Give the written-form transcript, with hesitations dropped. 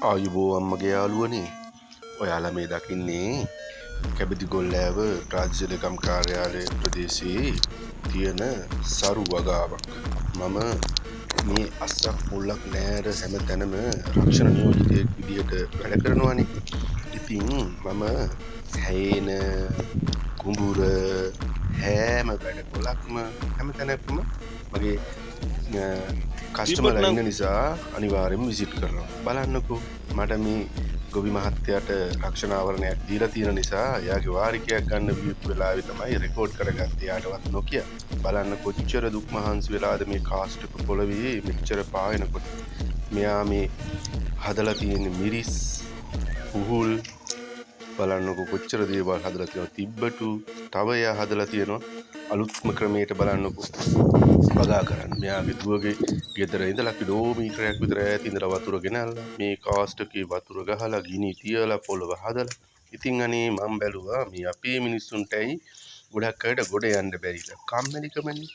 ආයුබෝ අම්මගේ යාළුවනේ. ඔයාලා මේ දකින්නේ කැබිතිගොල්ලෑව රාජ්‍ය ලේකම් කාර්යාලය ප්‍රදේශයේ තියෙන සරු වගාවක්. මම මේ අස්සක් මුල්ලක් නෑර හැම තැනම රක්ෂණ නියෝජිතයෙක් විදියට වැඩ කරනවානේ. ඉතින් මම හැේන කුඹුර හැම වැඩ කොලක්ම හැම තැනක්ම මගේ කස්ටමර්ලා ඉන්න නිසා අනිවාර්යෙන්ම විසිට් කරනවා. බලන්නකෝ මට මේ ගොවි මහත්තයාට රක්ෂණ ආවරණයක් දීලා තියෙන නිසා එයාගේ වාරිකයක් ගන්න වියුත් වෙලාවේ තමයි රෙකෝඩ් කරගත්තේ. එයාටවත් නොකිය. බලන්න කොච්චර දුක් මහන්සි වෙලාද මේ කාස්ට් එක පොළවේ මෙච්චර පායනකොට. මෙයා මේ හදලා තියෙන මිරිස් පුහුල් බලන්නකෝ කොච්චර දේවල් හදලා තියෙනවා. තිබ්බටු තව එයා හදලා තියෙනවා අලුත්ම ක්‍රමයට. බලන්නකෝ වගා කරන්න. මෙයාගේ දුවගේ ගෙදර ඉඳලා කිලෝමීටරයක් විතර ඈත ඉඳලා වතුර ගෙනල්ලා මේ කාස්ට් එකේ වතුර ගහලා ගිනි තියලා පොළව හදලා. ඉතින් අනේ මම බැලුවා මේ අපේ මිනිස්සුන්ටයි ගොඩක් අයට ගොඩ යන්න බැරිලා. කම්මැලිකමනේ.